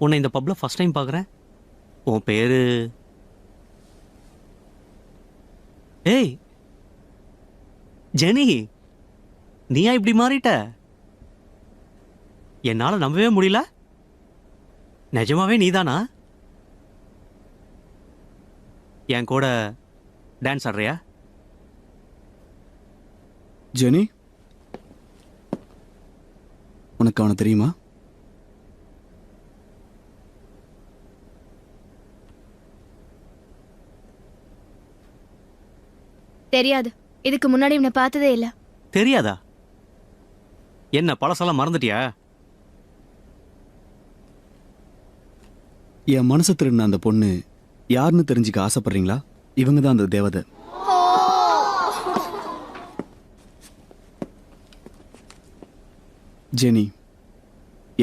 உன்னை இந்த பப்ல first time பார்க்குறேன். உன் பேரு? ஏய் ஜெனி, நீயா இப்படி மாறிட்ட? என்னால் நம்பவே முடியல. நிஜமாவே நீதானா? என் கூட டான்ஸ் ஆடுறியா? ஜெனி, உனக்கு அவனை தெரியுமா? தெரியாது. இதுக்கு முன்னாடி இவனை பார்த்ததே இல்ல. தெரியாதா? என்ன பழசெல்லாம் மறந்துட்டியா? என் மனசு திருடின அந்த பொண்ணு யாருன்னு தெரிஞ்சுக்க ஆசைப்படுறீங்களா? இவங்க தான் அந்த தேவதை. ஜெனி,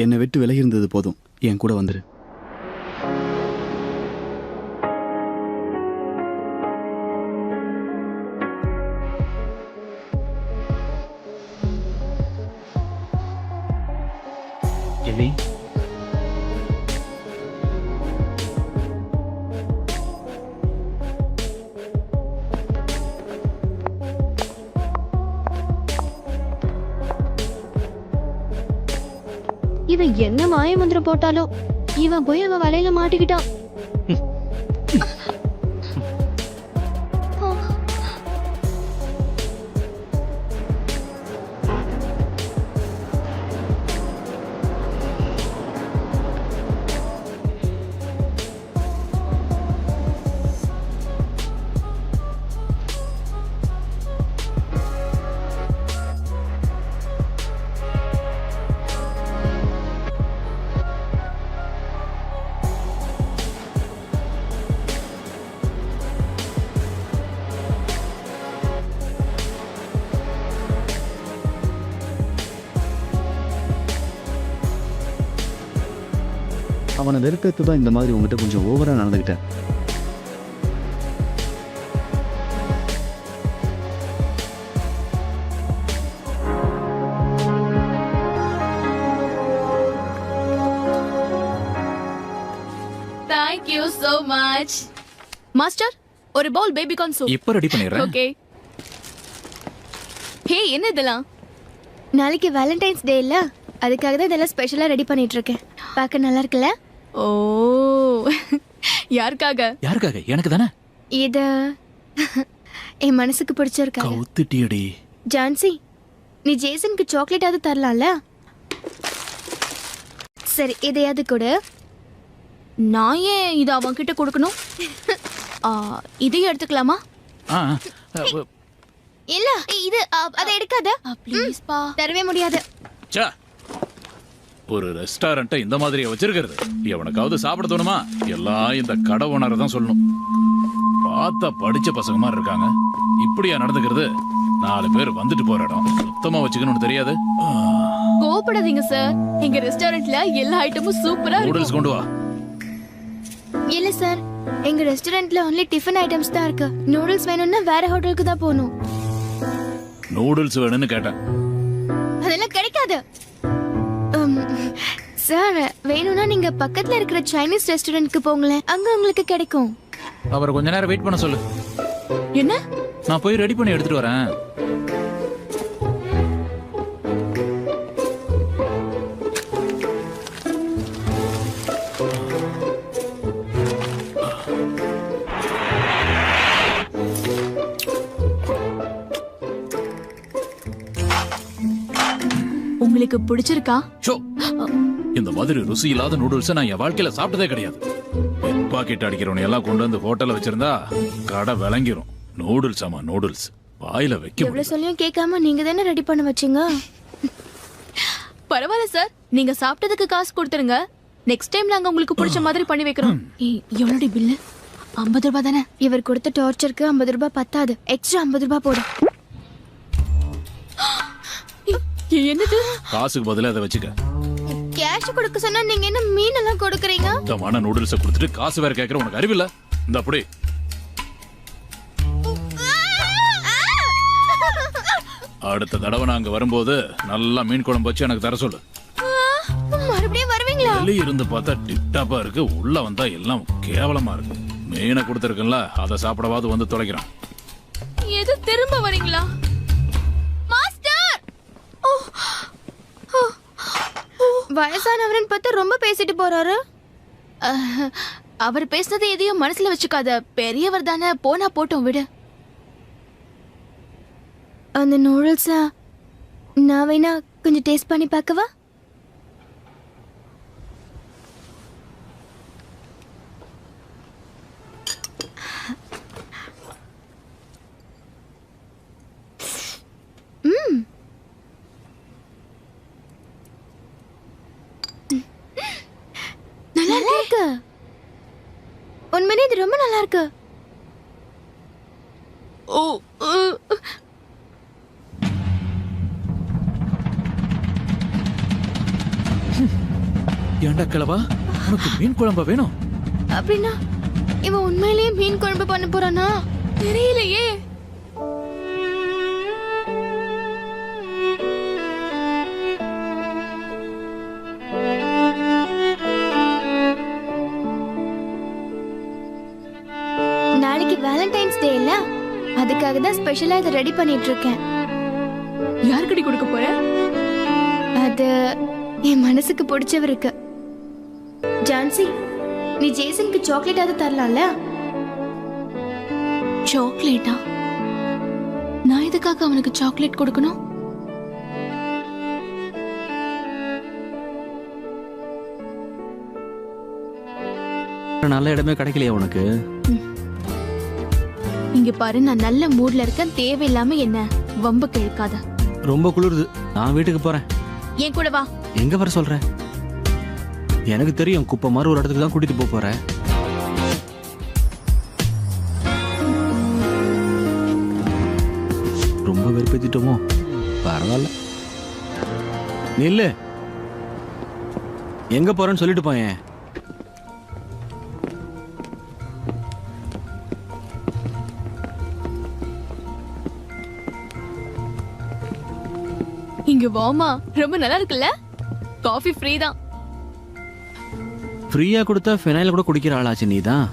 என்னை விட்டு விலகி இருந்தது போதும். என் கூட வந்துரு. ஜெனி, இவன் என்ன மாய மந்திரம் போட்டாலோ இவன் போய் அவன் வலையில மாட்டிக்கிட்டான். அவனை வெறுக்கிறது தான் இந்த மாதிரி உங்ககிட்ட கொஞ்சம் ஓவரா நடந்துக்கிட்டேன். Thank you so much. Master, ஒரு பவுல் பேபி கார்ன் சூப். இப்ப ரெடி பண்ணிடுறேன். ஓகே. ஹே, என்ன இதெல்லாம்? நாளைக்கு வேலண்டைன்ஸ் டே இல்ல, அதுக்காக தான் இதெல்லாம் ஸ்பெஷலா ரெடி பண்ணிட்டு இருக்கேன். பார்க்க நல்லா இருக்குல்ல? ஓ, யாருக்காக? யாருக்காக? எனக்கு தானே. இது என் மனசுக்கு பிடிச்சிருக்கா. கவுத்துட்டியடி. ஜான்சி, நீ ஜேசனுக்கு சாக்லேட்டாவது தரலாம்ல? சரி, இதையாவது கொடு. நான் ஏன் இதை அவன்கிட்ட கொடுக்கணும்? இதையும் எடுத்துக்கலாமா? ஆ, இல்ல, இது அதை எடுக்காத. ப்ளீஸ் பா. தரவே முடியாது. ச்சே. ஒரு ரெஸ்டாரண்ட்டை இந்த மாதிரியா வச்சிருக்கிறது? எவனுக்காவது சாப்பிட தோணுமா? எல்லாம் இந்த கடை ஓனரை தான் சொல்லணும். பார்த்தா படிச்ச பசங்க மாதிரி இருக்காங்க. இப்படியா நடந்துக்கிறது? 4 பேர் வந்துட்டு போற இடம் சுத்தமா வச்சுக்கணும்னு தெரியாது. கோபப்படாதீங்க சார், எங்க ரெஸ்டாரண்ட்ல எல்லா ஐட்டமும் சூப்பரா இருக்கு. நூடுல்ஸ் கொண்டு வா. இல்ல சார், எங்க ரெஸ்டாரண்ட்ல ஒன்லி டிஃபன் ஐட்டம்ஸ் தான் இருக்கு. நூடுல்ஸ் வேணும்னா வேற ஹோட்டலுக்கு தான் போகணும். நூடுல்ஸ் வேணும்னு கேட்டேன். அதெல்லாம் கிடைக்காது. சார், வேணும்னா நீங்க பக்கத்துல இருக்கிற சைனீஸ் ரெஸ்டாரண்ட்க்கு போங்களேன், அங்க உங்களுக்கு கிடைக்கும். அவரை கொஞ்ச நேரம் வெயிட் பண்ண சொல்லு. என்ன? நான் போய் ரெடி பண்ணி எடுத்துட்டு வரேன். உங்களுக்கு பிடிச்சிருக்கா? இந்த மாதிரி ருசி இல்லாத நூடுல்ஸ் நான் என் வாழ்க்கையில சாப்பிட்டதே கிடையாது. பாக்கெட் அடிக்கிறவனை எல்லாம் கொண்டு வந்து ஹோட்டல்ல வச்சிருந்தா கடை விளங்கிரும். நூடுல்ஸ், ஆமா நூடுல்ஸ், வாயில வைக்க எவ்வளவு சொல்லியும் கேட்காம நீங்க தானே ரெடி பண்ண வச்சீங்க. பரவாயில்ல சார், நீங்க சாப்பிட்டதுக்கு காசு கொடுத்துருங்க. நெக்ஸ்ட் டைம் நாங்க உங்களுக்கு பிடிச்ச மாதிரி பண்ணி வைக்கிறோம். எவ்வளவு பில்லு? 50 ரூபாய் தானே? இவர் கொடுத்த டார்ச்சருக்கு 50 ரூபாய் பத்தாது, எக்ஸ்ட்ரா 50 ரூபாய் போடு. என்னது? காசுக்கு பதிலா அதை வச்சுக்க. கேஷ் கேஷ் கொடுக்க சொன்னா நீங்க என்ன மீன் எல்லாம் கொடுக்குறீங்க? சுத்தமான நூடுல்ஸை கொடுத்துட்டு காசு வேற கேட்கற உனக்கு அறிவில்ல? இந்த அப்படி அடுத்த தடவை நான் அங்க வரும்போது நல்லா மீன் குழம்பு வச்சு எனக்கு தர சொல்லு. மறுபடியும் வருவீங்களா? வெளிய இருந்து பார்த்தா டிப்டாப்பா இருக்கு, உள்ள வந்தா எல்லாம் கேவலமா இருக்கு. மீனை கொடுத்துருக்கல, அதை சாப்பிடவாது வந்து தொலைக்கிறான். எது திரும்ப வரீங்களா மாஸ்டர்? வயசானவரன் பார்த்து ரொம்ப பேசிட்டு போறாரு. அவர் பேசுனது எதையும் மனசுல வச்சுக்காத, பெரியவர் தானே, போனா போட்டோம் விடு. அந்த நூடுல்ஸா நான் வேணா கொஞ்சம் டேஸ்ட் பண்ணி பார்க்கவா? நல்லா இருக்கு. உண்மையிலே இது ரொம்ப நல்லா இருக்கு. ஓ ஏண்டா கிழவா, உனக்கு மீன் குழம்பா வேணும்? அப்படின்னா இவன் உண்மையிலேயே மீன் குழம்பு பண்ண போறானா? தெரியலையே. நாளைக்கு வேலண்டைன்ஸ் டே இல்ல, அதுக்காக தான் ஸ்பெஷலா இதை ரெடி பண்ணிட்டு இருக்கேன். யாருக்கடி கொடுக்க போற? அது என் மனசுக்கு பிடிச்சவருக்கு. ஜான்சி, நீ ஜேசனுக்கு சாக்லேட் அது தரலாம்ல? சாக்லேட்டா? நான் எதுக்காக அவனுக்கு சாக்லேட் கொடுக்கணும்? நல்ல இடமே கிடைக்கலையா உனக்கு? இங்க பாரு, நான் நல்ல மூட்ல இருக்கேன், தேவையில்லாம என்ன வம்பு கிழக்காத. ரொம்ப குளிருது, நான் வீட்டுக்கு போறேன். என் கூட வா. எங்க வர சொல்ற? எனக்கு தெரியும், குப்பை மாதிரி ஒரு இடத்துக்கு தான் கூட்டிட்டு போக போற. ரொம்ப வெறுப்பேத்திட்டோமோ? பரவாயில்ல, நில்லு. எங்க போறேன்னு சொல்லிட்டு போயேன். இங்க வாமா, ரொம்ப நல்லா இருக்குல்ல? காஃபி ஃப்ரீ தான். ஃப்ரீயா கொடுத்தா ஃபினைல் கூட குடிக்கிற ஆளாச்சு நீதான்.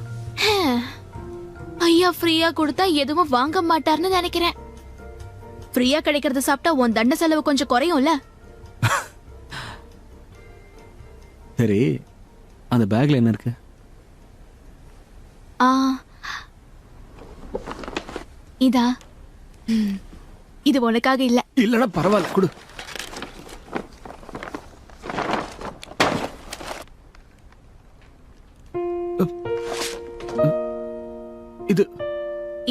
ஐயா ஃப்ரீயா கொடுத்தா எதுவும் வாங்க மாட்டார்னு நினைக்கிறேன். ஃப்ரீயா கிடைக்கிறத சாப்பிட்டா உன் தண்ட செலவு கொஞ்சம் குறையும்ல. சரி, அந்த பேக்ல என்ன இருக்கு? ஆ, இதா. இது உனக்காக இல்ல. இல்லனா பரவாயில்ல, கொடு. இது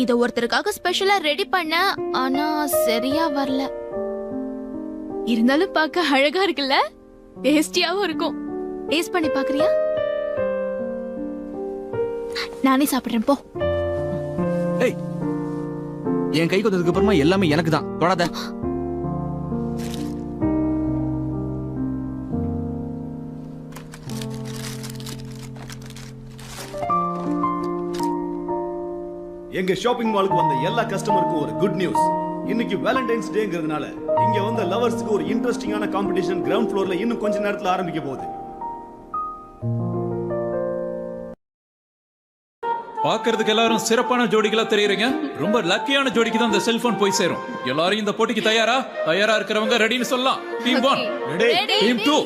இத ஒருத்தருக்காக ஸ்பெஷலா ரெடி பண்ண, ஆனா சரியா வரல. இருந்தாலும் பார்க்க அழகா இருக்குல்ல, டேஸ்டியாவும் இருக்கும். டேஸ்ட் பண்ணி பாக்குறியா? நானே சாப்பிடுறேன், போ. ஏய், என் கை கொண்டதுக்கு அப்புறமா எல்லாமே எனக்கு தான், தொடாத. எங்க ஷாப்பிங் மாலுக்கு வந்த எல்லா கஸ்டமருக்கும் ஒரு குட் நியூஸ். இன்னைக்கு வேலண்டைன்ஸ் டேங்கிறதுனால இங்க வந்த லவர்ஸ்க்கு ஒரு இன்ட்ரெஸ்டிங்கான காம்படிஷன் கிரவுண்ட் ஃப்ளோர்ல இன்னும் கொஞ்ச நேரத்துல ஆரம்பிக்க போகுது. பாக்குறதுக்கு எல்லாரும் சிறப்பான ஜோடிகளா தெரியுறீங்க. ரொம்ப லக்கியான ஜோடிக்கு தான் இந்த செல்போன் போய் சேரும். எல்லாரும் இந்த போட்டிக்கு தயாரா? தயாரா இருக்கிறவங்க ரெடின்னு சொல்லலாம். Team 1 Ready. Team 2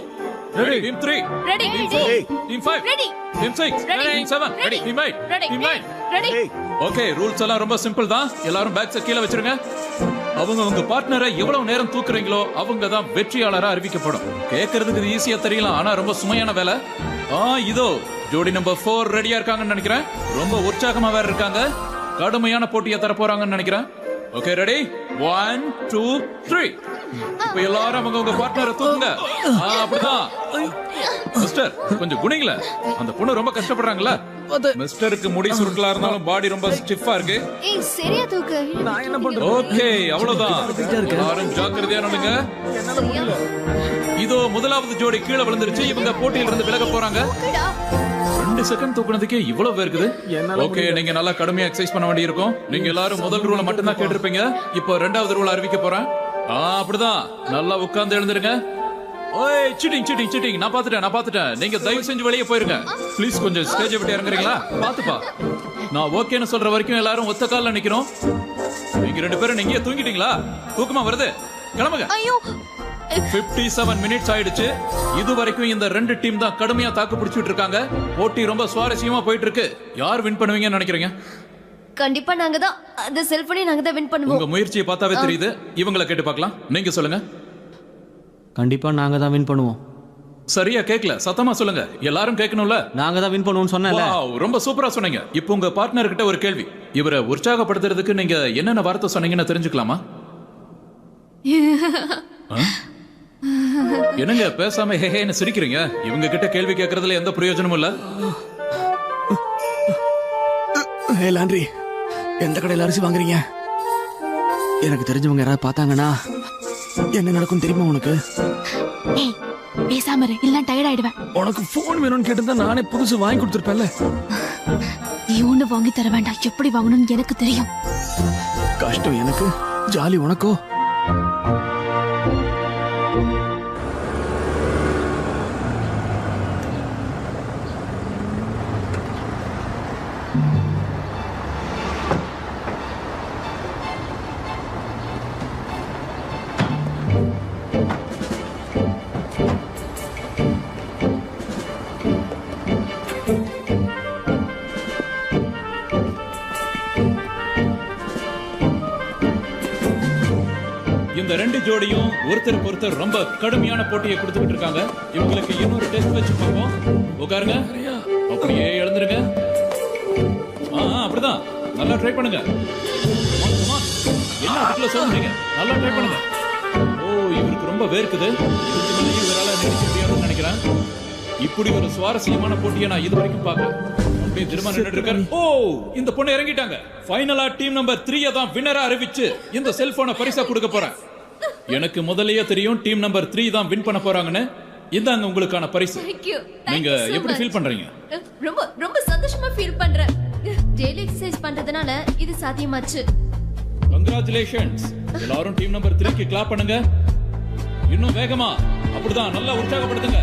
ready, team 3 Ready. Team 4 team 5 Ready. Team 6 Ready. Team 7 Ready. Team 8 Ready. Team 9. Ready. Okay, rules எல்லாம் ரொம்ப சிம்பிள் தான். எல்லாரும் பேக்ஸை கீழே வச்சிருங்க. அவங்க உங்க பார்ட்னரை எவ்வளவு நேரம் தூக்குறீங்களோ அவங்க தான் வெற்றியாளரா அறிவிக்கப்படும். கேட்கறதுக்கு இது ஈஸியா தெரியலாம், ஆனா ரொம்ப சுமையான வேலை. இதோ ஜோடி நம்பர் 4 ரெடியா இருக்காங்கன்னு நினைக்கிறேன். ரொம்ப உற்சாகமா வேற இருக்காங்க. கடுமையான போட்டியை தர போறாங்கன்னு நினைக்கிறேன். Okay, ready? 1 2 3. இப்ப எல்லாரும் அவங்க உங்க பார்ட்னரை தூக்குங்க. அப்படிதான். மிஸ்டர் கொஞ்சம் குனிங்கள. அந்த பொண்ணு ரொம்ப கஷ்டப்படுறாங்கல்ல. மிஸ்டருக்கு முடி சுருட்டலா இருந்தாலும் பாடி ரொம்ப ஸ்டிஃபா இருக்கு. ஏய் சரியா தூக்கு. ஓகே, அவ்வளவுதான். எல்லாரும் ஜாக்கிரதையா நடங்க. இதோ முதலாவது ஜோடி கீழே விழுந்துருச்சு. இவங்க போட்டியில இருந்து விலக போறாங்க. 2 செகண்ட் தூக்குனதுக்கே இவ்வளவு இருக்குது. ஓகே, நீங்க நல்லா கடுமையா எக்ஸசைஸ் பண்ண வேண்டியிருக்கும். நீங்க எல்லாரும் முதல் ரூலை மட்டும் தான் கேட்டிருப்பீங்க. இப்போ 2வது ரூல் அறிவிக்க போறேன். அப்படிதான், நல்லா உட்கார்ந்து எழுந்துருங்க. ஓய், சீட்டிங். நான் பாத்துட்டேன். நீங்க தயவு செஞ்சு வெளியே போயிருங்க. ப்ளீஸ் கொஞ்சம் ஸ்டேஜ் விட்டு இறங்குறீங்களா? பாத்துப்பா. நான் ஓகேன்னு சொல்ற வரைக்கும் எல்லாரும் ஒத்த கால்ல நிக்கணும். நீங்க 2 பேரும் நீங்க தூங்கிட்டீங்களா? தூக்கமா வருது, கிளம்புங்க. ஐயோ 57 மினிட்ஸ் ஆயிடுச்சு. இது வரைக்கும் இந்த 2 டீம் தான் கடுமையா தாக்கு பிடிச்சிட்டு இருக்காங்க. போட்டி ரொம்ப சுவாரஸ்யமா போயிட்டு இருக்கு. யார் வின் பண்ணுவீங்கன்னு நினைக்கிறீங்க? கண்டிப்பா நாங்க தான் அந்த செல்போனே நாங்க தான் வின் பண்ணுவோம். உங்க முயற்சியை பார்த்தாவே தெரியுது. இவங்கள கேட்டு பார்க்கலாம். நீங்க சொல்லுங்க. கண்டிப்பா நாங்க தான் வின் பண்ணுவோம். சரியா கேட்கல, சத்தமா சொல்லுங்க. எல்லாரும் கேட்கணும்ல. நாங்க தான் வின் பண்ணுவோம்னு சொன்னேன்ல. வாவ், ரொம்ப சூப்பரா சொன்னீங்க. இப்போ உங்க பார்ட்னர் கிட்ட ஒரு கேள்வி. இவரை உற்சாகப்படுத்துறதுக்கு நீங்க என்னென்ன வார்த்தை சொன்னீங்கன்னு தெரிஞ்சுக்கலாமா? என்னங்க பேசாம ஹேன்னு சிரிக்கிறீங்க? இவங்க கிட்ட கேள்வி கேட்கறதுல எந்த பிரயோஜனமும் இல்ல. ஹே லாண்ட்ரி, எந்த கடையில் அரிசி வாங்குறீங்க? எனக்கு தெரிஞ்சவங்க யாராவது பார்த்தாங்கன்னா என்ன நடக்கும் தெரியுமா உனக்கு? ஏய் பேசாம இரு, இல்ல டயர்ட் ஆயிடுவேன். உனக்கு போன் வேணும்னு கேட்டிருந்தா நானே புதுசு வாங்கி கொடுத்துருப்பேன்ல. நீ ஒண்ணு வாங்கி தர வேண்டாம். எப்படி வாங்கணும்னு எனக்கு தெரியும். கஷ்டம் எனக்கு, ஜாலி உனக்கோ? இந்த 2 ஜோடியும் ஒருத்தருக்கு ஒருத்தர் ரொம்ப கடுமையான போட்டியை கொடுத்துக்கிட்டு இருக்காங்க. இவங்களுக்கு இன்னொரு டெஸ்ட் வச்சு பார்ப்போம். உட்காருங்க, அப்படியே எழுந்துருங்க. அப்படிதான், நல்லா ட்ரை பண்ணுங்க. என்ன அதுக்குள்ள சொல்றீங்க? நல்லா ட்ரை பண்ணுங்க. ஓ, இவருக்கு ரொம்ப வேர்க்குது. இதுக்கு மேலேயும் இவரால நினைக்க முடியாதுன்னு நினைக்கிறேன். இப்படி ஒரு சுவாரஸ்யமான போட்டியை நான் இது வரைக்கும் பார்க்கல. அப்படியே திரும்ப நின்னுட்டு இருக்காரு. ஓ, இந்த பொண்ணு இறங்கிட்டாங்க. ஃபைனலா டீம் நம்பர் 3 தான் வின்னரா அறிவிச்சு இந்த செல்போனை பரிசா கொடுக்க போறேன். எனக்கு முதல்லயே தெரியும் டீம் நம்பர் 3 தான் வின் பண்ண போறாங்கன்னு. இந்தாங்க உங்களுக்கான பரிசு. நீங்க எப்படி ஃபீல் பண்றீங்க? ரொம்ப ரொம்ப சந்தோஷமா ஃபீல் பண்றேன். டெய்லி எக்ஸசைஸ் பண்றதுனால இது சாத்தியமாச்சு. கங்க்ராச்சுலேஷன்ஸ். எல்லாரும் டீம் நம்பர் 3க்கு கிளாப் பண்ணுங்க. இன்னும் வேகமா. அப்படிதான், நல்லா உற்சாகப்படுத்துங்க.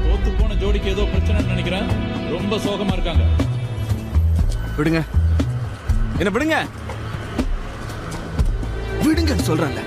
தோத்து போன ஜோடிக்கு ஏதோ பிரச்சனைன்னு நினைக்கிறேன். ரொம்ப சோகமா இருக்காங்க. விடுங்க, என்ன விடுங்க, விடுங்கன்னு சொல்றேன்ல.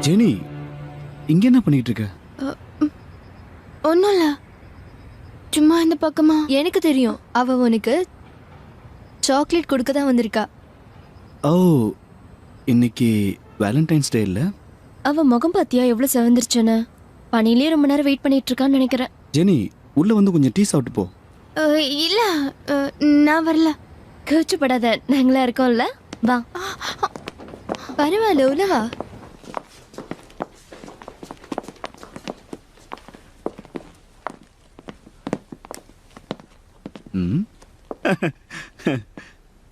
ஜெனி, இங்க என்ன பண்ணிட்டு இருக்க? ஒன்றும் இல்லை, சும்மா இந்த பக்கமா. எனக்கு தெரியும், அவ உனக்கு சாக்லேட் கொடுக்க தான் வந்திருக்கா. ஓ, இன்னைக்கு வேலண்டைன்ஸ் டே இல்ல? அவ முகம் பாத்தியா எவ்வளவு செவந்துருச்சுன்னு. பனிலேயே ரொம்ப நேரம் வெயிட் பண்ணிட்டு இருக்கான்னு நினைக்கிறேன். ஜெனி, உள்ள வந்து கொஞ்சம் டீ சாப்பிட்டு போ. இல்லை, நான் வரல. கூச்சப்படாத, நாங்களா இருக்கோம்ல. வா, பரவாயில்ல, உள்ள வா. ம்.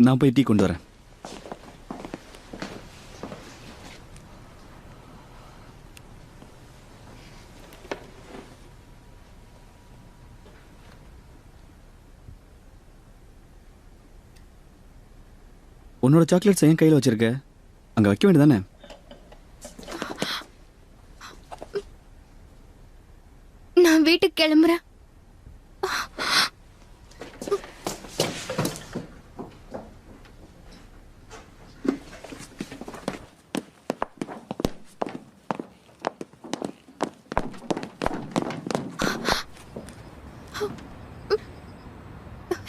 நான் போய் டீ கொண்டு வரேன். உன்னோட சாக்லேட்ஸ் என் கையில் வச்சிருக்க, அங்க வைக்க வேண்டியதானே? நான் வீட்டுக்கு கிளம்புறேன்.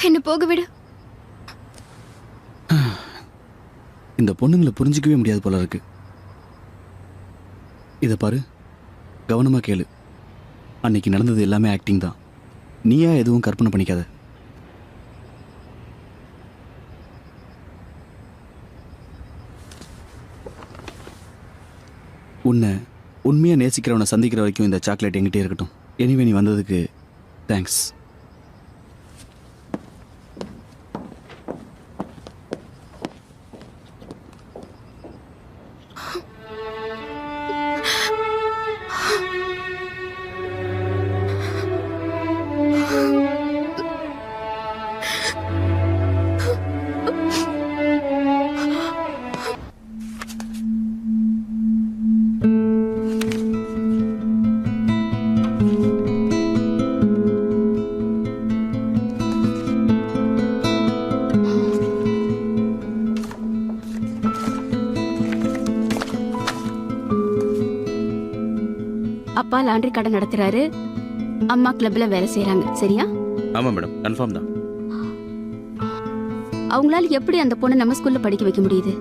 என்ன போக விடு. இந்த பொண்ணுங்களை புரிஞ்சிக்கவே முடியாது போல இருக்கு. இதை பாரு, கவனமா கேளு. அன்னைக்கு நடந்தது எல்லாமே ஆக்டிங் தான். நீயா எதுவும் கற்பனை பண்ணிக்காத. உன்னை உண்மையா நேசிக்கிறவனை சந்திக்கிற வரைக்கும் இந்த சாக்லேட் எங்கிட்டே இருக்கட்டும். எனிவே நீ வந்ததுக்கு தேங்க்ஸ். அப்பா லாண்டரி கடை நடத்துறாரு, அம்மா கிளப்ல வேலை செய்யறாங்க. சரியா? ஆமா மேடம், கன்ஃபார்ம் தான். அவங்களால எப்படி அந்த பொண்ணை நம்ம ஸ்கூல்ல படிக்க வைக்க முடியுது?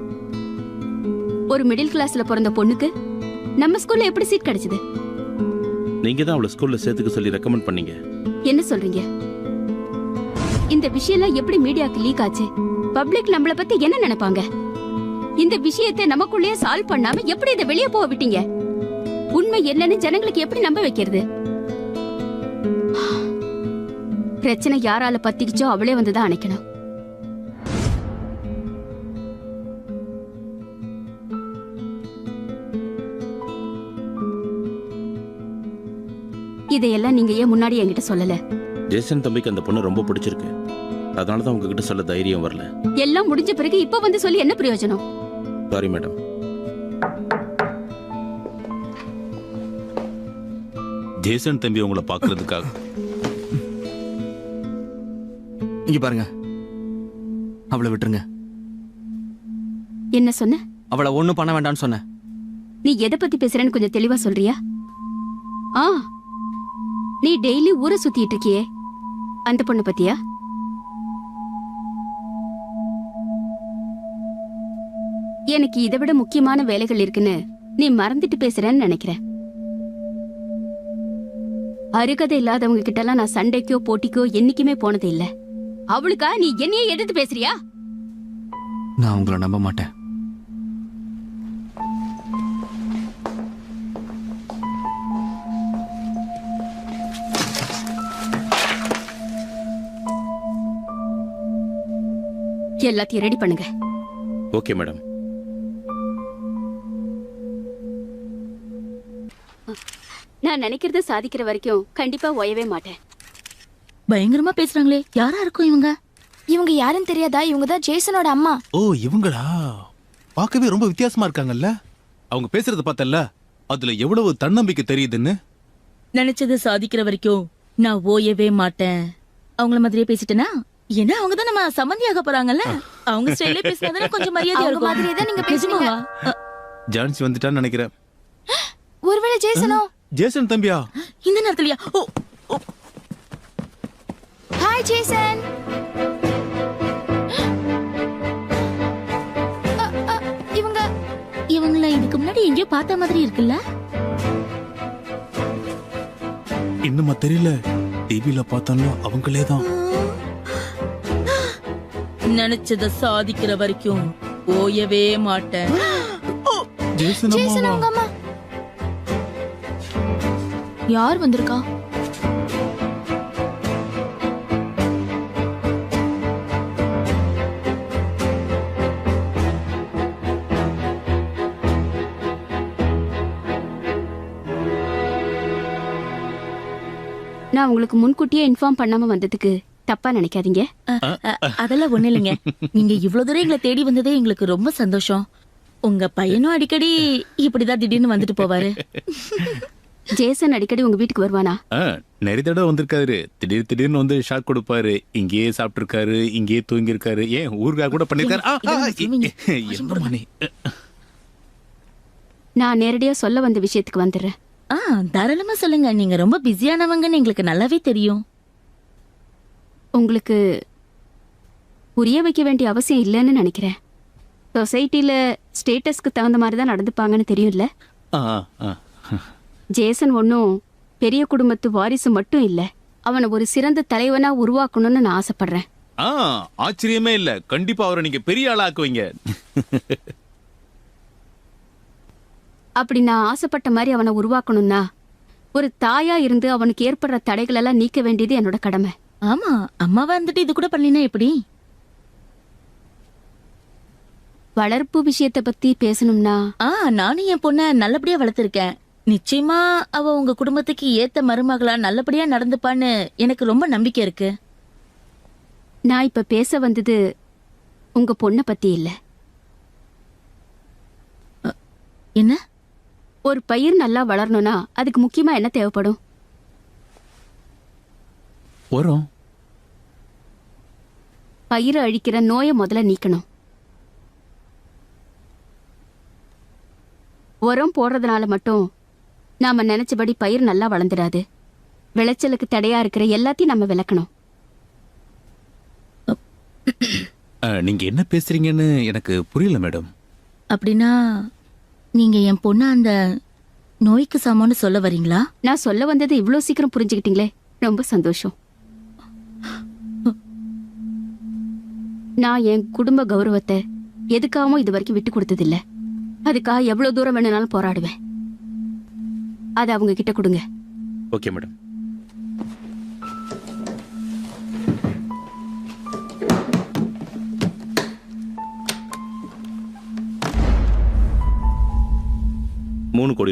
ஒரு மிடில் கிளாஸ்ல பிறந்த பொண்ணுக்கு நம்ம ஸ்கூல்ல எப்படி சீட் கிடைச்சது? நீங்க தான் அவளை ஸ்கூல்ல சேர்த்துக்க சொல்லி ரெக்கமெண்ட் பண்ணீங்க. என்ன சொல்றீங்க? இந்த விஷயம்லாம் எப்படி மீடியாக்கு லீக் ஆச்சு? பப்ளிக் நம்மள பத்தி என்ன நினைப்பாங்க? இந்த விஷயத்தை நமக்குள்ளேயே சால்வ் பண்ணாம எப்படி இதை வெளியே போக விட்டீங்க? உண்மை என்னன்னு ஜனங்களுக்கு எப்படி நம்ப வைக்கிறது? பிரச்சனை யாரால பத்திக்கிச்சோ அவளே வந்துதான் அணைக்கணும். இதையெல்லாம் நீங்க ஏன் முன்னாடி என்கிட்ட சொல்லல? ஜேசன் தம்பிக்கு அந்த பொண்ணு ரொம்ப பிடிச்சிருக்கு, அதனாலதான் உங்ககிட்ட சொல்ல தைரியம் வரல. எல்லாம் முடிஞ்ச பிறகு இப்ப வந்து சொல்லி என்ன பிரயோஜனம்? Sorry madam. ஜேசன் தம்பி உங்களை பார்க்கிறதுக்காக. இங்க பாருங்க, அவளை விட்டுருங்க. என்ன சொன்ன? அவளை ஒண்ணும் பண்ண வேண்டாம்னு சொன்னேன். நீ எதை பத்தி பேசுறேன்னு கொஞ்சம் தெளிவா சொல்றியா? ஆ, நீ டெய்லி ஊரை சுத்திட்டு இருக்கியே, அந்த பொண்ணு பத்தியா? எனக்கு இதை விட முக்கியமான வேலைகள் இருக்குன்னு நீ மறந்துட்டு பேசுறேன்னு நினைக்கிறேன். அருகதை இல்லாதவங்க கிட்ட எல்லாம் நான் சண்டைக்கோ போட்டிக்கோ என்னைக்குமே போனது இல்ல. அவளுக்கா நீ என்னையே எடுத்து பேசுறியா? நான் உங்களை நம்ப மாட்டேன். எல்லாத்தையும் ரெடி பண்ணுங்க. Okay madam. நான் நினைக்கிறத சாதிக்கிற வரைக்கும் கண்டிப்பா ஓயவே மாட்டேன். பயங்கரமா பேசுறாங்களே, யாரா இருக்கும் இவங்க? இவங்க யாருன்னு தெரியாதா? இவங்க தான் ஜேசனோட அம்மா. ஓ இவங்களா? பார்க்கவே ரொம்ப வித்தியாசமா இருக்காங்கல்ல. அவங்க பேசுறத பார்த்தல்ல, அதுல எவ்வளவு தன்னம்பிக்கை தெரியுதுன்னு. நினைச்சதை சாதிக்கிற வரைக்கும் நான் ஓயவே மாட்டேன். அவங்கள மாதிரியே பேசிட்டேனா? ஏன்னா அவங்க தான் நம்ம சம்பந்தியாக போறாங்கல்ல. அவங்க ஸ்டைல்ல பேசினதானே கொஞ்சம் மரியாதையா அவங்க இருக்கும். மாதிரியே தான் நீங்க பேசுவீங்க. நிஜமாவா? ஜான்சி வந்துட்டான்னு நினைக்கிறேன். ஒருவேளை ஜேசனோ? ஜேசன் தம்பியா? இந்த நேரத்துலயா? ஓ ஓ. Hi Jason. இவங்கள இதுக்கு முன்னாடி எங்கேயோ பார்த்த மாதிரி இருக்குல்ல? இன்னுமா தெரியல. டிவில பார்த்தாலும் அவங்களே தான். நினைச்சத சாதிக்கிற வரைக்கும் ஓயவே மாட்டேன். ஜேசன் அவங்க அம்மா. யார் வந்திருக்கா? நான் உங்களுக்கு முன்கூட்டியே இன்ஃபார்ம் பண்ணாம வந்ததுக்கு தப்பா நினைக்காதீங்க. அதெல்லாம் ஒண்ணு இல்லைங்க. நீங்க இவ்வளவு தூரம் எங்களை தேடி வந்ததே எங்களுக்கு ரொம்ப சந்தோஷம். உங்க பையனும் அடிக்கடி இப்படிதான் திடீர்னு வந்துட்டு போவாரு. ஜேசன் அடிக்கடி உங்க வீட்டுக்கு வருவானா? நிறைய தடவை வந்திருக்காரு. திடீர்னு வந்து ஷாக் கொடுப்பாரு. இங்கேயே சாப்பிட்டிருக்காரு, இங்கேயே தூங்கி இருக்காரு, ஏன் ஊருக்கா கூட பண்ணிருக்காரு. என்ன நீ? நான் நேரடியா சொல்ல வந்த விஷயத்துக்கு வந்துடுறேன். தாராளமா சொல்லுங்க. நீங்க ரொம்ப பிஸியானவங்கன்னு எங்களுக்கு நல்லாவே தெரியும். உங்களுக்கு புரிய வைக்க வேண்டிய அவசியம் இல்லைன்னு நினைக்கிறேன். சொசைட்டில ஸ்டேட்டஸ்க்கு தகுந்த மாதிரி தான் நடந்துப்பாங்கன்னு தெரியும்ல. ஜேசன் ஒன்றும் பெரிய குடும்பத்து வாரிசு மட்டும் இல்லை. அவனை ஒரு சிறந்த தலைவனா உருவாக்கணும்னு நான் ஆசைப்படுறேன். ஆச்சரியமே இல்ல. கண்டிப்பா அவரை நீங்க பெரிய ஆளாக்குவீங்க. அப்படி நான் ஆசைப்பட்ட மாதிரி அவனை உருவாக்கணும்னா ஒரு தாயா இருந்து அவனுக்கு ஏற்படுற தடைகள் எல்லாம் நீக்க வேண்டியது என்னோட கடமை. ஆமா, அம்மாவா இருந்துட்டு இது கூட பண்ணினா எப்படி? வளர்ப்பு விஷயத்தை பத்தி பேசணும்னா நானும் என் பொண்ண நல்லபடியா வளர்த்திருக்கேன். நிச்சயமா அவ உங்க குடும்பத்துக்கு ஏத்த மருமகளா நல்லபடியா நடந்துப்பான்னு எனக்கு ரொம்ப நம்பிக்கை இருக்கு. நான் இப்ப பேச வந்தது உங்க பொண்ணை பத்தி இல்ல. என்ன? ஒரு பயிர் நல்லா வளரணும்னா அதுக்கு முக்கியமா என்ன தேவைப்படும்? உரம். பயிரை அழிக்கிற நோயை முதல்ல நீக்கணும். உரம் போடுறதுனால மட்டும் நாம நினைச்சபடி பயிர் நல்லா வளர்ந்துடாது. விளைச்சலுக்கு தடையா இருக்கிற எல்லாத்தையும் நம்ம விளக்கணும். நீங்க என்ன பேசுறீங்கன்னு எனக்கு புரியல மேடம். அப்படின்னா நீங்க என் பொண்ணு அந்த நோய்க்கு சமம்னு சொல்ல வரீங்களா? நான் சொல்ல வந்தது இவ்வளவு சீக்கிரம் புரிஞ்சுக்கிட்டீங்களே, ரொம்ப சந்தோஷம். நான் என் குடும்ப கௌரவத்தை எதுக்காகவும் இது வரைக்கும் விட்டு கொடுத்ததில்ல. அதுக்காக எவ்வளவு தூரம் வேணும்னாலும் போராடுவேன். அதை அவங்க கிட்ட கொடுங்க. Okay madam. $3 கோடி.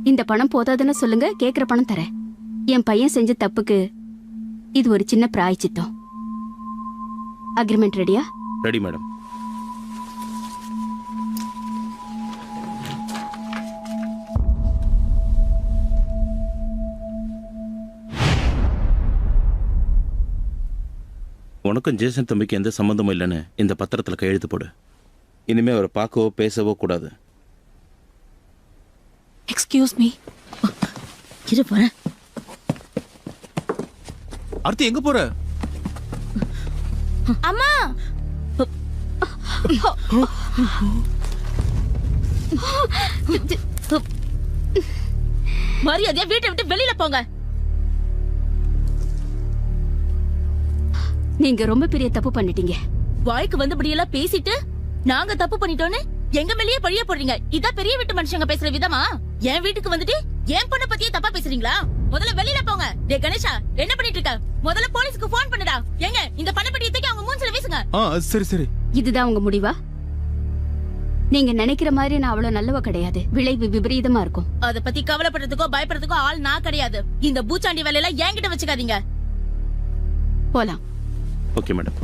இந்த பணம் போதாதுன்னு சொல்லுங்க, கேக்குற பணம் தரேன். என் பையன் செஞ்ச தப்புக்கு இது ஒரு சின்ன பிராயச்சித்தம். அக்ரிமெண்ட் ரெடியா? Ready madam. உனக்கும் ஜேசன் தம்பிக்கு எந்த சம்பந்தமும் இல்லைன்னு இந்த பத்திரத்துல கையெழுத்து போடு. இனிமே அவரை பார்க்கவோ பேசவோ கூடாது. Excuse me. இரு போறேன். ஆர்த்தி எங்க போற? அம்மா, மரியாதையா வீட்டை விட்டு வெளியில போங்க. நீங்க ரொம்ப பெரிய தப்பு பண்ணிட்டீங்க. வாய்க்கு வந்தபடி எல்லாம் பேசிட்டு நாங்க தப்பு பண்ணிட்டோன்னு எங்க மேலேயே பழிய போடுறீங்க. இதான் பெரிய வீட்டு மனுஷங்க பேசுற விதமா? என் வீட்டுக்கு வந்துட்டு என் பொண்ணை பத்தியே தப்பா பேசுறீங்களா? முதல்ல வெளியில போங்க. டே கணேஷா, என்ன பண்ணிட்டு இருக்க? முதல்ல போலீஸ்க்கு போன் பண்ணுடா. எங்க இந்த பணப்பட்டியை தூக்கி அவங்க மூஞ்சில வீசுங்க. சரி சரி. இதுதான் உங்க முடிவா? நீங்க நினைக்கிற மாதிரி நான் அவ்வளவு நல்லவ கிடையாது. விளைவு விபரீதமா இருக்கும். அத பத்தி கவலைப்படுறதுக்கோ பயப்படுறதுக்கோ ஆள் நான் கிடையாது. இந்த பூச்சாண்டி வேலையெல்லாம் என்கிட்ட வச்சுக்காதீங்க. போலாம். Okay madam.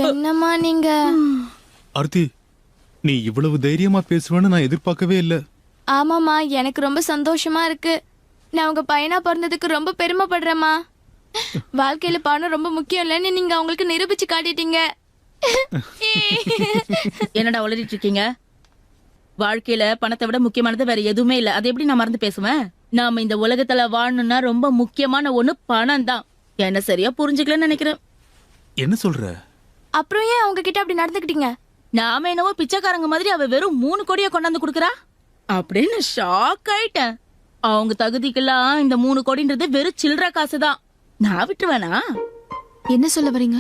என்னம்மா நீங்க? ஆர்த்தி, நீ இவ்வளவு தைரியமா பேசுவேன்னு நான் எதிர்பார்க்கவே இல்ல. ஆமாம்மா, எனக்கு ரொம்ப சந்தோஷமா இருக்கு. நான் உங்க பையனா பிறந்ததுக்கு ரொம்ப பெருமைப்படுறேம்மா. வாழ்க்கையில பணம் ரொம்ப முக்கியம் இல்லைன்னு நீங்க அவங்களுக்கு நிரூபிச்சு காட்டிட்டீங்க. என்னடா உளறிட்டு இருக்கீங்க? வாழ்க்கையில பணத்தை விட முக்கியமானது வேற எதுவுமே இல்ல. அதை எப்படி நான் மறந்து பேசுவேன்? நாம இந்த உலகத்துல வாழணும்னா ரொம்ப முக்கியமான ஒண்ணு பணம் தான். என்ன சரியா புரிஞ்சுக்கலன்னு நினைக்கிறேன். என்ன சொல்ற? அப்புறம் ஏன் அவங்க கிட்ட அப்படி நடந்துக்கிட்டீங்க? நாம என்னவோ பிச்சைக்காரங்க மாதிரி அவ வெறும் 3 கோடியை கொண்டாந்து கொடுக்கறா அப்படின்னு ஷாக் ஆயிட்டேன். அவங்க தகுதிக்கெல்லாம் இந்த 3 கோடின்றது வெறும் சில்லற காசுதான். நான் விட்டுருவேனா? என்ன சொல்ல வரீங்க?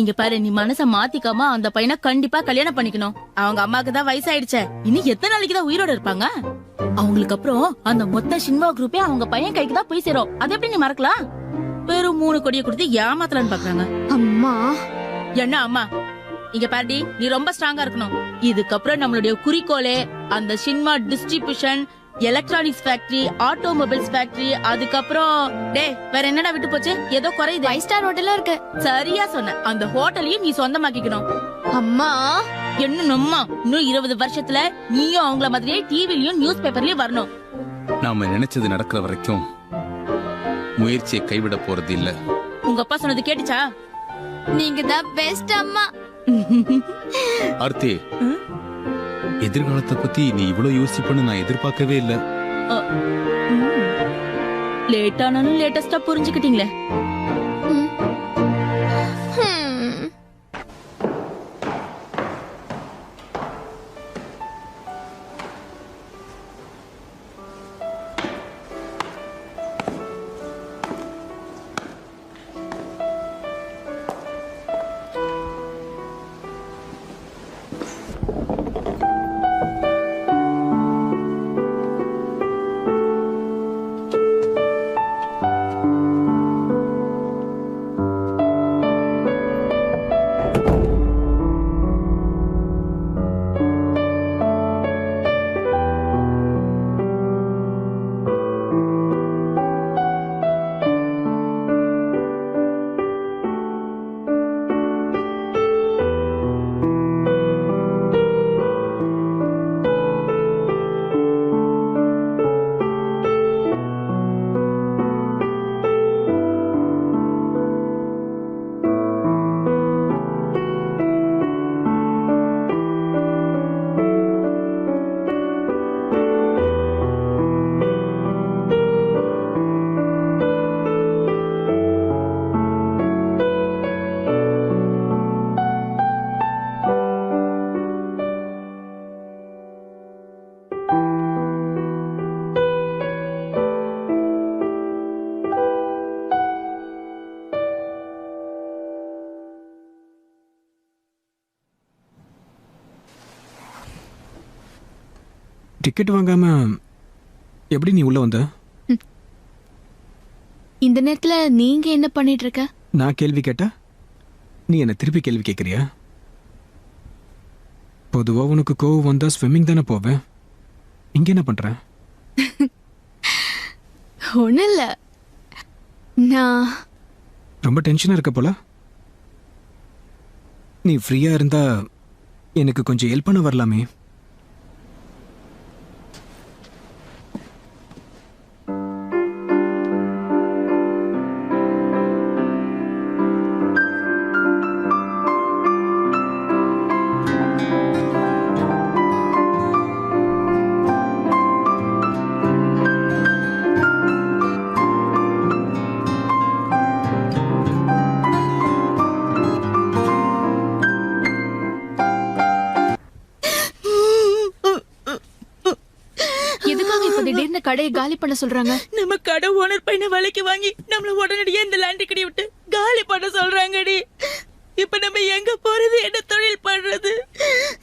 இங்க பாரு, நீ மனச மாத்திக்காம அந்த பையனை கண்டிப்பா கல்யாணம் பண்ணிக்கணும். அவங்க அம்மாக்கு தான் வயசாயிடுச்சே, இன்னும் எத்தனை நாளைக்கு தான் உயிரோட இருப்பாங்க? அவங்களுக்கு அப்புறம் அந்த மொத்த சின்வா குரூப்பே அவங்க பையன் கைக்கு தான் போய் சேரும். அது எப்படி நீ மறக்கலாம்? வெறும் 3 கோடியை கொடுத்து ஏமாத்தலான்னு பாக்குறாங்க. அம்மா என்ன அம்மா? இங்க பாருடி, நீ ரொம்ப ஸ்ட்ராங்கா இருக்கணும். இதுக்கப்புறம் நம்மளுடைய குறிக்கோளே அந்த cinema distribution, electronics factory, automobiles factory, அதுக்கப்புறம் டேய் வேற என்னடா விட்டு போச்சு? ஏதோ குறையுது. 5 ஸ்டார் ஹோட்டலா இருக்கு. சரியா சொன்ன. அந்த ஹோட்டலையும் நீ சொந்தமாக்கிக்கணும். அம்மா என்ன நம்மா, இன்னும் 20 வருஷத்துல நீயும் அவங்கள மாதிரியே டிவிலயும் நியூஸ் பேப்பர்லயும் வரணும். நாம நினைச்சது நடக்கிற வரைக்கும் முயற்சியை கைவிட போறது இல்ல. உங்க அப்பா சொன்னது கேட்டுச்சா? நீங்க தான் பெஸ்ட் அம்மா. ஆர்த்தி, எதிர்காலத்தை பத்தி நீ இவ்வளவு யோசிப்பன்னு நான் எதிர்பார்க்கவே இல்ல. லேட்டானாலும் லேட்டஸ்டா புரிஞ்சுக்கிட்டீங்களே. டிக்கெட் வாங்காம எப்படி நீ உள்ள வந்த? இந்த நேரத்துல நீங்க என்ன பண்ணிட்டு இருக்க? நான் கேள்வி கேட்டா நீ என்ன திருப்பி கேள்வி கேட்கறியா? பொதுவா உனக்கு கோவம் வந்தா ஸ்விம்மிங் தானே போவேன். இங்க என்ன பண்ற? ஒண்ணும் இல்ல, நான் ரொம்ப டென்ஷனா இருக்க போல. நீ ஃப்ரீயா இருந்தா எனக்கு கொஞ்சம் ஹெல்ப் பண்ண வரலாமே. திடீர்னு கடையை காலி பண்ண சொல்றாங்க? நம்ம கடை ஓனர் பையனை வேலைக்கு வாங்கி நம்மள உடனடியா இந்த லேண்ட் கடை விட்டு காலி பண்ண சொல்றாங்கடி. இப்ப நம்ம எங்க போறது, என்ன தொழில் பண்றது?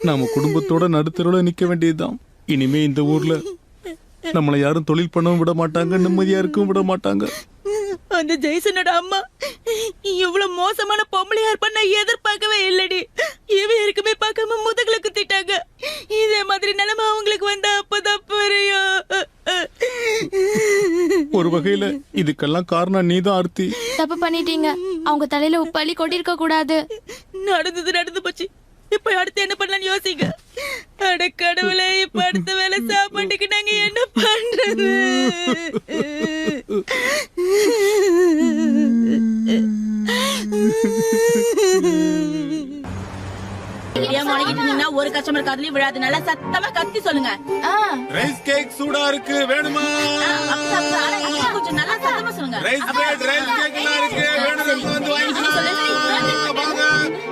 நாம குடும்பத்தோட நடுத்தரோட நிக்க வேண்டியதுதான். இனிமே இந்த ஊர்ல நம்மள யாரும் தொழில் பண்ணவும் விட மாட்டாங்க, நிம்மதியா இருக்கவும் விட மாட்டாங்க. அந்த ஜெய்சனோட அம்மா இவ்வளவு மோசமான பொம்பளையா இருப்பான்னு நான் எதிர்பார்க்கவே இல்லடி. இவருக்குமே பார்க்காம முதுகுல குத்திட்டாங்க. இதே மாதிரி நிலைமை அவங்களுக்கு வந்தா அப்பதான் புரியும். ஒரு வகையில இதுக்கெல்லாம் காரணம் நீதான் ஆர்த்தி. தப்பு பண்ணிட்டீங்க. அவங்க தலையில உப்பாளி கொட்டிருக்க கூடாது. நடந்தது நடந்து போச்சு. இப்ப அடுத்து என்ன பண்ணலாம்னு யோசிங்க. அட கடவுளே, இப்ப அடுத்த வேலை சாப்பாட்டுக்கு நாங்க என்ன பண்றது? ஒரு கஸ்டமர் காதுலயும் விழாது. நல்லா சத்தமா கத்தி சொல்லுங்க. ரைஸ் கேக் சூடா இருக்கு, வேணுமா? கொஞ்சம் நல்லா சத்தமா சொல்லுங்க. ரைஸ் பிரெட், ரைஸ் கேக் எல்லாம் இருக்கு, வேணுமா? வந்து வாங்கிக்கலாம். வாங்க.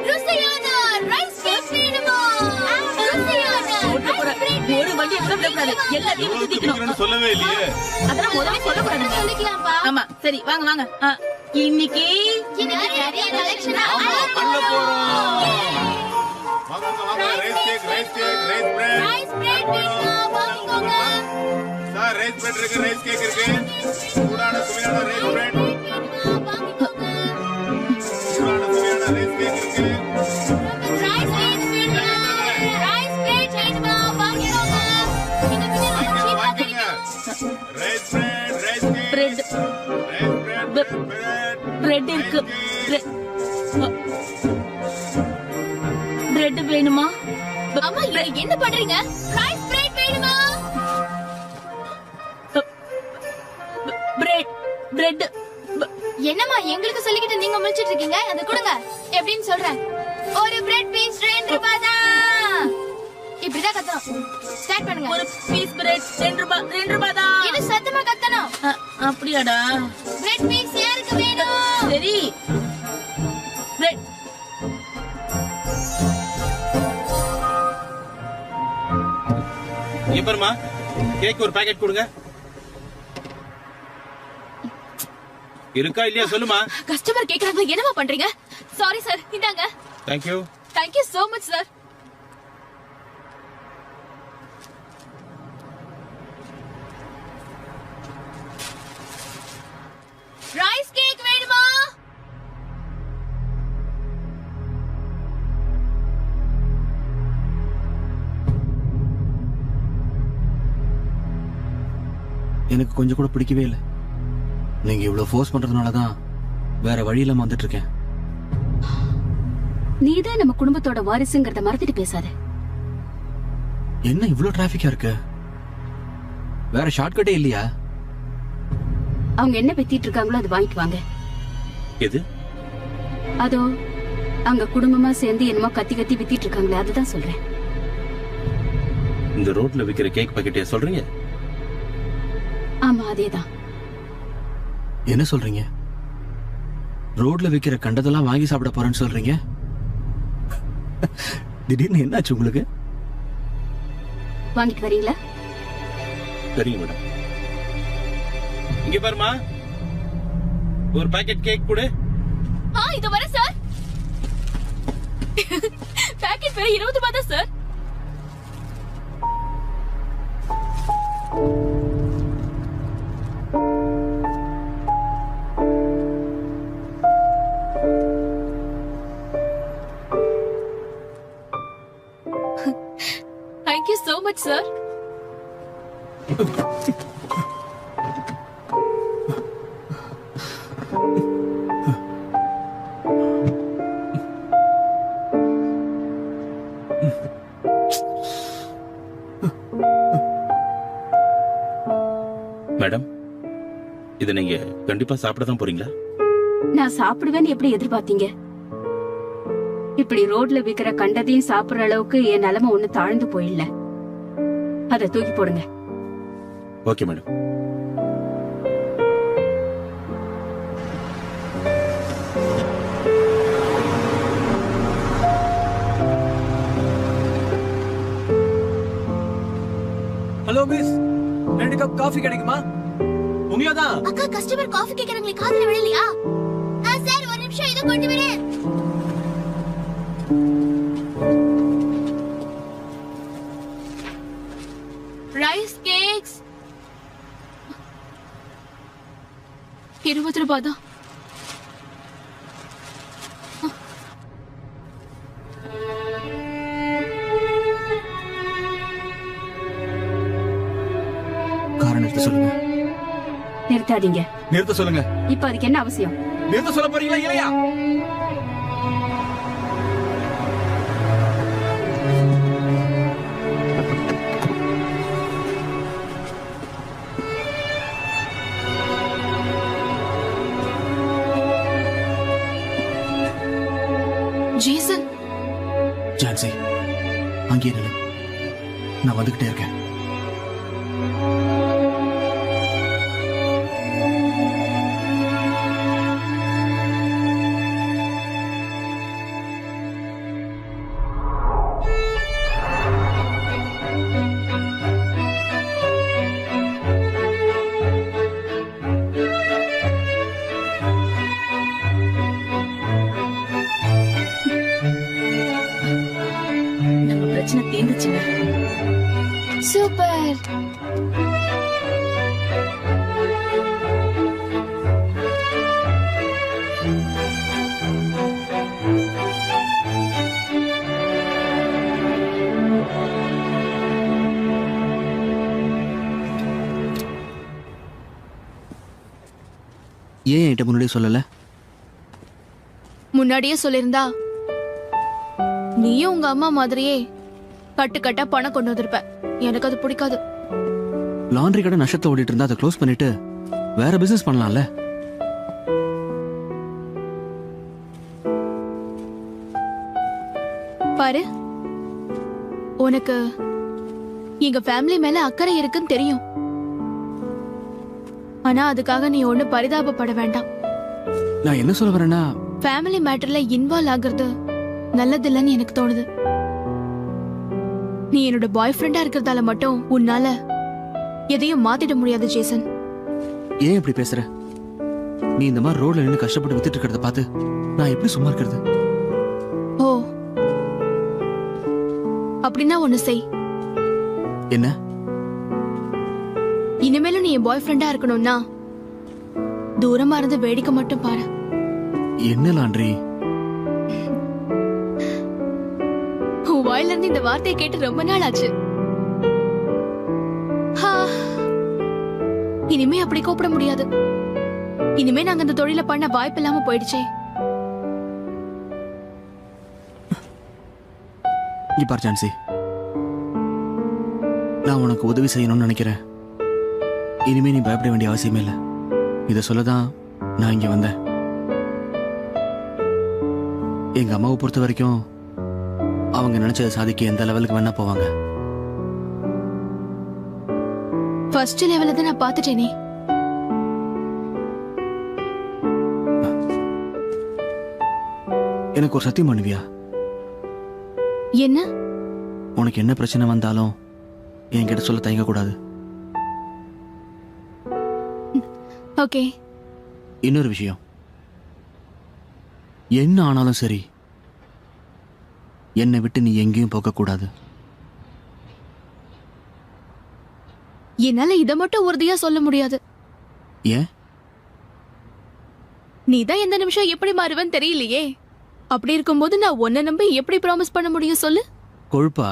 ருசியான ரைஸ் கேக் வேணுமா? ஒரு வண்டியை கூட விடக்கூடாது, எல்லாத்தையும் ஊத்திக்கணும். சொல்லவே இல்லையே. அதெல்லாம் முதல்ல சொல்லக்கூடாது. சொல்லிக்கலாம்ப்பா. ஆமா சரி, வாங்க வாங்க. இன்னைக்கு நிறைய கலெக்ஷன் பண்ண போறோம். வாங்க rice cake, rice cake, rice bread. Rice bread வேணுமா? வாங்கிக்கோங்க. சார் ரைஸ் பிரெட் இருக்கு, ரைஸ் கேக் இருக்கு. சூடான சுவையான ரைஸ் பிரெட். சூடான சுவையான ரைஸ் கேக் இருக்கு. ரைஸ் பிரெட் வேணுமா? ரைஸ் பிரெட் வேணுமா? வாங்கிக்கோங்க. வாங்கிக்கோங்க. Rice bread, rice cake. Bread rice bread, bread. Bread இருக்கு. பிரெட் வேணுமா? அம்மா என்ன பண்றீங்க? ரைஸ் பிரெட் வேணுமா? Bread bread. என்னம்மா எங்களுக்கு சொல்லிக்கிட்டு நீங்க முழிச்சிட்டு இருக்கீங்க? அது கொடுங்க. எப்படின்னு சொல்றேன். ஒரு பிரெட் பீஸ் 2 ரூபாய் தான். இப்படிதான் கத்தணும். ஸ்டார்ட் பண்ணுங்க. ஒரு பீஸ் பிரெட் 2 ரூபாய். 2 ரூபாய் தான். இது சத்தமா கத்தணும். அப்படியாடா? பிரெட் பீஸ் யாருக்கு வேணும்? சரி. பிரெட் எப்பறமா கேக் ஒரு பாக்கெட் கொடுங்க. இருக்கா இல்லையா சொல்லுமா. கஸ்டமர் கேக்குறாங்க, என்னமா பண்றீங்க? சாரி சார், இந்தாங்க. Thank you. Thank you so much sir. Rice cake வேணுமா? எனக்கு கொஞ்சம் கூட பிடிக்கவே இல்லை. நீங்க இவ்வளவு ஃபோர்ஸ் பண்றதுனாலதான் வேற வழி இல்லாம வந்துட்டு இருக்கேன். நீதான் நம்ம குடும்பத்தோட வாரிசுங்கிறத மறந்துட்டு பேசாத. என்ன இவ்வளவு டிராபிக்கா இருக்கு? வேற ஷார்ட்கட்டே இல்லையா? அவங்க என்ன பெத்திட்டு இருக்காங்களோ அது வாங்கிட்டு வாங்க. எது? அதோ அங்க குடும்பமா சேர்ந்து என்னமோ கத்தி கத்தி வித்திட்டு இருக்காங்களே, அதுதான் சொல்றேன். இந்த ரோட்ல விக்கிற கேக் பாக்கெட்டே சொல்றீங்க? ஆமா அதேதான். என்ன சொல்றீங்க? ரோட்ல விக்கிற கண்டதெல்லாம் வாங்கி சாப்பிட போறேன்னு சொல்றீங்க? திடீர்னு என்னாச்சு உங்களுக்கு? வாங்கிட்டு வரீங்களா? சரிங்க மேடம். இங்க பாருமா, ஒரு பாக்கெட் கேக் கொடு. இது வர சார். பாக்கெட் வேற 20 ரூபாய் தான் sir. Thank you so much sir. Madam, இதை நீங்க கண்டிப்பா சாப்பிட தான் போறீங்களா? நான் சாப்பிடுவேன்னு எப்படி எதிர்பார்த்தீங்க? இப்படி ரோட்ல விக்கிற கண்டதையும் சாப்பிடுற அளவுக்கு என் நிலைமை ஒண்ணு தாழ்ந்து போயிடல. அதை தூக்கி போடுங்க. Okay madam. Hello miss, 2 cup coffee கிடைக்குமா? உங்களதான். அக்கா கஸ்டமர் காஃபி கேக்குறாங்களே, காதுல விழலையா? சார் ஒரு நிமிஷம் இத கொண்டு வரேன். ரைஸ் கேக்ஸ் 20 ரூபாய் தான். காரணம் நிறுத்த சொல்லுங்க. நிறுத்தாதீங்க. நிறுத்த சொல்லுங்க. இப்ப அதுக்கு என்ன அவசியம்? நிறுத்த சொல்ல போறீங்களா இல்லையா? அங்கேயே நில்லு. நான் வந்துகிட்டே இருக்கேன். நம்ம பிரச்சனை தீர்ந்துச்சுங்க. சூப்பர். ஏன் என்கிட்ட முன்னாடியே சொல்லல? முன்னாடியே சொல்லிருந்தா நீயும் உங்க அம்மா மாதிரியே கட்டு கட்டா பணம் கொண்டு வந்திருப்ப. எனக்கு அது பிடிக்காது. லாண்ட்ரி கடை நஷ்டத்தை ஓடிட்டு இருந்தா அதை க்ளோஸ் பண்ணிட்டு வேற பிசினஸ் பண்ணலாம்ல. பாரு, உனக்கு எங்க ஃபேமிலி மேல அக்கறை இருக்குன்னு தெரியும். ஆனா அதுக்காக நீ ஒண்ணு பரிதாபப்பட வேண்டாம். நான் என்ன சொல்ல வரேன்னா, ஃபேமிலி மேட்டர்ல இன்வால்வ் ஆகுறது நல்லதில்லைன்னு எனக்கு தோணுது. நீ என்னோட பாய் ஃப்ரெண்டா இருக்கிறதால மட்டும் உன்னால எதையும் மாத்திட முடியாது ஜேசன். ஏன் இப்படி பேசுற? நீ இந்த மாதிரி ரோட்ல நின்று கஷ்டப்பட்டு வித்துட்டு இருக்கிறத பார்த்து நான் எப்படி சும்மா இருக்கிறது? ஓ, அப்படின்னா ஒண்ணு செய். என்ன? இனிமேலும் நீ என் பாய் ஃப்ரெண்டா இருக்கணும்னா தூரமா இருந்து வேடிக்கை மட்டும் பாரு. என்ன லாண்ட்ரி? உன் வாயில இருந்து இந்த வார்த்தையை கேட்டு ரொம்ப நாள் ஆச்சு. ஹா, இனிமே அப்படி கூப்பிட முடியாது. இனிமே நாங்க இந்த தொழில பண்ண வாய்ப்பு இல்லாம போயிடுச்சே. இங்க பாரு ஜான்சி, நான் உனக்கு உதவி செய்யணும்னு நினைக்கிறேன். இனிமே நீ பயப்பட வேண்டிய அவசியமே இல்லை. இதை சொல்லதான் நான் இங்க வந்தேன். எங்க அம்மாவை பொறுத்த வரைக்கும் அவங்க நினைச்சதை சாதிக்க எந்த லெவலுக்கு வேணா போவாங்க. ஃபர்ஸ்ட் லெவல்ல தான் நான் பாத்துட்டேனே. எனக்கு ஒரு சத்தியம் பண்ணுவியா? என்ன? உனக்கு என்ன பிரச்சனை வந்தாலும் என்கிட்ட சொல்ல தயங்க கூடாது. ஓகே. இன்னொரு விஷயம், என்ன ஆனாலும் சரி என்னை விட்டு நீ எங்கேயும் போக கூடாது. என்னால இத மட்டும் உறுதியா சொல்ல முடியாது. ஏன்? நீதான் எந்த நிமிஷம் எப்படி மாறுவேன்னு தெரியலையே. அப்படி இருக்கும்போது நான் உன்னை நம்பி எப்படி ப்ராமிஸ் பண்ண முடியும் சொல்லு? கொழுப்பா?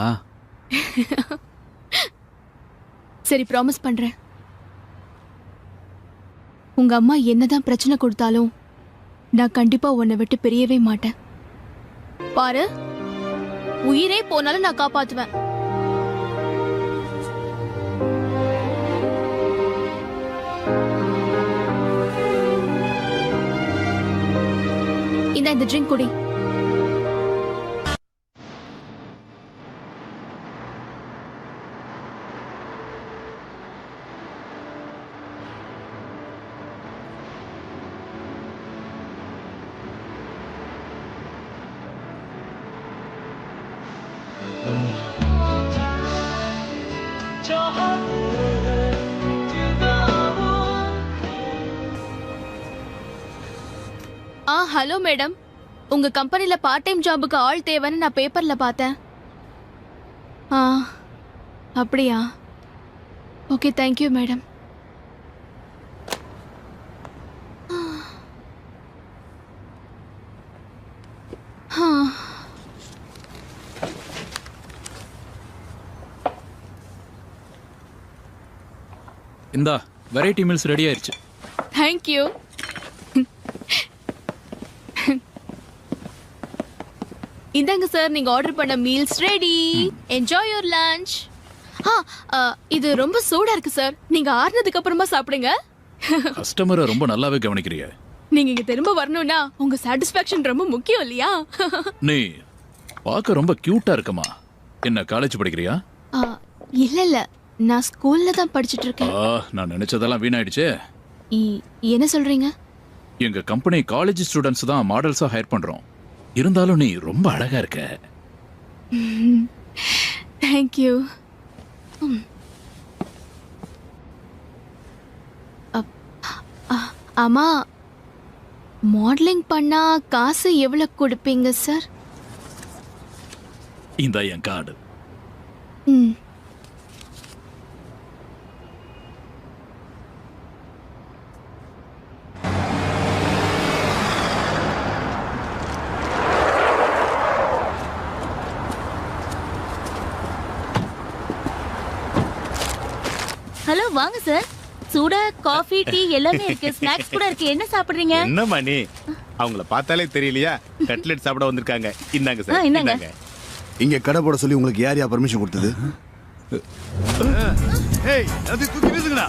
சரி, ப்ராமிஸ் பண்றேன். உங்க அம்மா என்னதான் பிரச்சனை கொடுத்தாலும் நான் கண்டிப்பா உன்னை விட்டு பிரியவே மாட்டேன். பாரு, உயிரே போனாலும் நான் காப்பாத்துவேன். இந்த ட்ரிங்க் குடி. ஹலோ மேடம், உங்க கம்பெனில பார்ட் டைம் ஜாபுக்கு ஆள் தேவைன்னு நான் பேப்பர்ல பார்த்தேன். அப்படியா? Okay, thank you madam. இந்தா வெரைட்டி மீல்ஸ் ரெடி ஆயிருச்சு. தேங்க்யூ. இந்தாங்க சார், நீங்க ஆர்டர் பண்ண meals ready. Enjoy your lunch. இது ரொம்ப சூடா இருக்கு சார். நீங்க ஆறுனதுக்கு அப்புறமா சாப்பிடுங்க. கஸ்டமரை ரொம்ப நல்லாவே கவனிக்கிறிய. நீங்க இங்க திரும்ப வரணும்னா உங்க சாட்டிஸ்ஃபேக்ஷன் ரொம்ப முக்கியம் இல்லையா? நீ பார்க்க ரொம்ப கியூட்டா இருக்கமா. என்ன காலேஜ் படிக்கிறியா? ஆ, இல்ல இல்ல, நான் ஸ்கூல்ல தான் படிச்சிட்டு இருக்கேன். நான் நினைச்சதெல்லாம் வீணாயிடுச்சு. என்ன சொல்றீங்க? எங்க கம்பெனி காலேஜ் ஸ்டூடெண்ட்ஸ் தான் மாடல்ஸா ஹையர் பண்றோம். இருந்தாலும் நீ ரொம்ப அழகா இருக்க. தேங்க்யூ. ஆமா, மாடலிங் பண்ணா காசு எவ்வளவு கொடுப்பீங்க சார்? இந்த என் கார்டு. ம். ஹலோ, வாங்க சார். சூடா காஃபி, டீ எல்லாமே இருக்கு. ஸ்நாக்ஸ் கூட இருக்கு. என்ன சாப்பிடுறீங்க? என்ன மணி, அவங்கள பார்த்தாலே தெரியலையா? கட்லெட் சாப்பிட வந்திருக்காங்க. இந்தாங்க சார், இந்தாங்க. இந்தாங்க. இங்க கடை போட சொல்லி உங்களுக்கு யார் பர்மிஷன் கொடுத்தது? ஏய், அது தூக்கி வீசுங்கடா.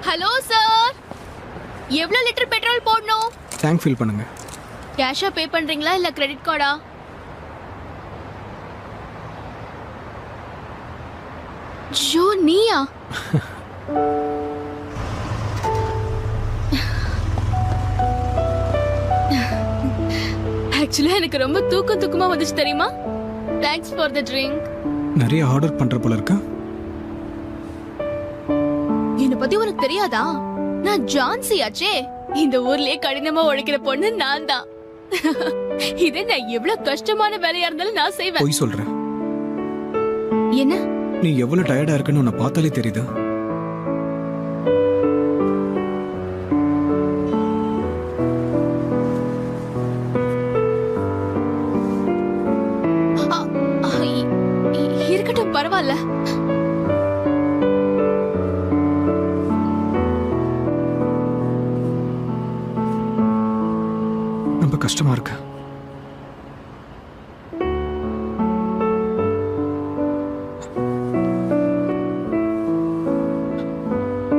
ஹலோ சார், எவ்வளவு லிட்டர் பெட்ரோல் போடணும்? டேங்க் ஃபில் பண்ணுங்க. கேஷா பே பண்றீங்களா இல்ல கிரெடிட் கார்டா? ஜோ, நீயா? ஆக்சுவலா எனக்கு ரொம்ப தூக்கமா வந்துச்சு தெரியுமா? Thanks for the drink. நிறைய ஆர்டர் பண்ற போல இருக்கா? என்ன பத்தி உனக்கு தெரியாதா? நான் ஜான்சி ஆச்சே. இந்த ஊர்லயே கடினமா உழைக்கிற பொண்ணு நான் தான். இதே நான் எவ்வளவு கஷ்டமான வேலையா இருந்தாலும் நான் செய்வேன். போய் சொல்றேன். என்ன? நீ எவ்வளவு டயர்டா இருக்குன்னு உன்னை பார்த்தாலே தெரியுதா? இருக்கட்டும், பரவாயில்ல. ரொம்ப கஷ்டமா இருக்கு.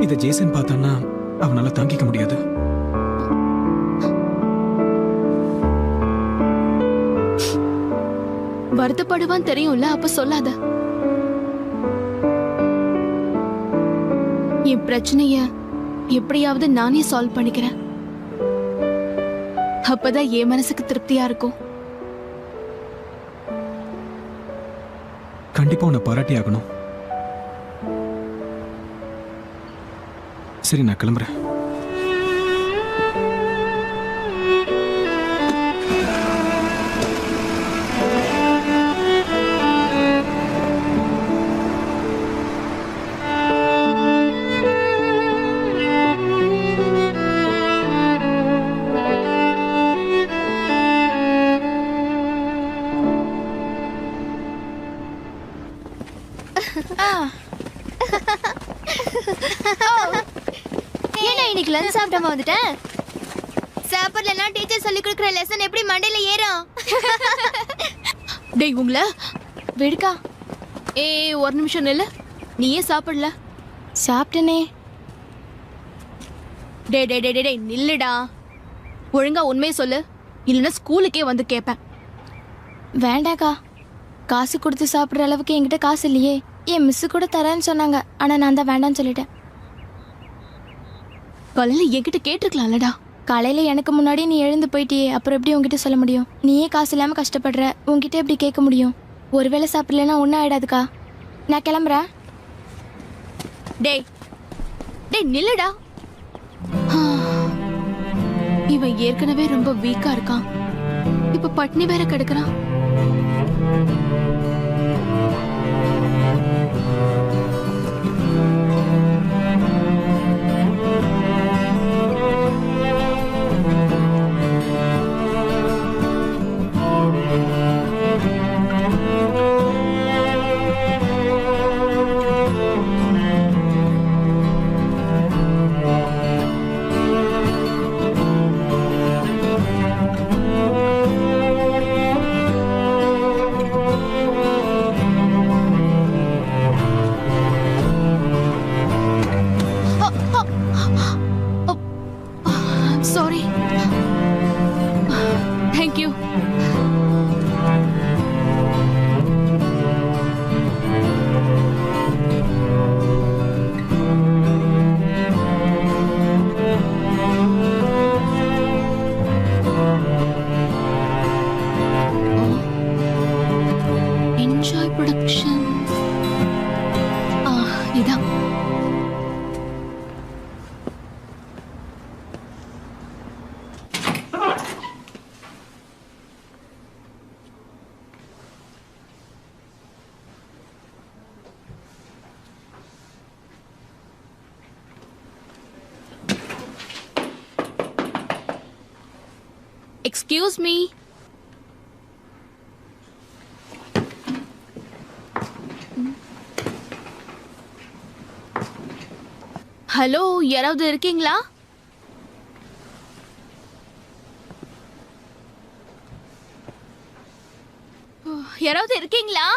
இத ஜேசன் பார்த்தான்னா அவனால தாங்கிக்க முடியாது. வருத்தப்படுவான் தெரியும்ல, அப்ப சொல்லாத. என் பிரச்சனைய எப்படியாவது நானே சால்வ் பண்ணிக்கிறேன். அப்பதான் என் மனசுக்கு திருப்தியா இருக்கும். கண்டிப்பா உன்னை பாராட்டி ஆகணும். சரி, நான் கிளம்புறேன். ஏன்னா இன்னைக்கு லஞ்ச் சாப்பிடாம வந்துட்டேன். சாப்பிடலன்னா டீச்சர் சொல்லி கொடுக்குற லெசன் எப்படி மண்டையில ஏறும்? டேய் உங்கள வெடுக்கா. ஒரு நிமிஷம் நில்லு. நீயே சாப்பிடல? சாப்பிட்டனே. டேய் நில்லுடா. ஒழுங்கா உண்மையை சொல்லு, இல்லைன்னா ஸ்கூலுக்கே வந்து கேட்பேன். வேண்டாக்கா, காசு கொடுத்து சாப்பிட்ற அளவுக்கு என்கிட்ட காசு இல்லையே. என் மிஸ் கூட தரேன்னு சொன்னாங்க, ஆனால் நான் தான் வேண்டான்னு சொல்லிட்டேன். காலையில் என்கிட்ட கேட்டிருக்கலாம்லடா. காலையில் எனக்கு முன்னாடி நீ எழுந்து போயிட்டியே, அப்புறம் எப்படி உங்ககிட்ட சொல்ல முடியும்? நீயே காசு இல்லாமல் கஷ்டப்படுற, உங்ககிட்ட எப்படி கேட்க முடியும்? ஒருவேளை சாப்பிடலன்னா ஒன்றும் ஆயிடாதுக்கா. நான் கிளம்புறேன். டேய் நில்லுடா. இவன் ஏற்கனவே ரொம்ப வீக்கா இருக்கான், இப்ப பட்னி வேற கிடக்குறான். ப்ரொடக்ஷன். இதான். Excuse me. ஹலோ, யாராவது இருக்கீங்களா? யாராவது இருக்கீங்களா?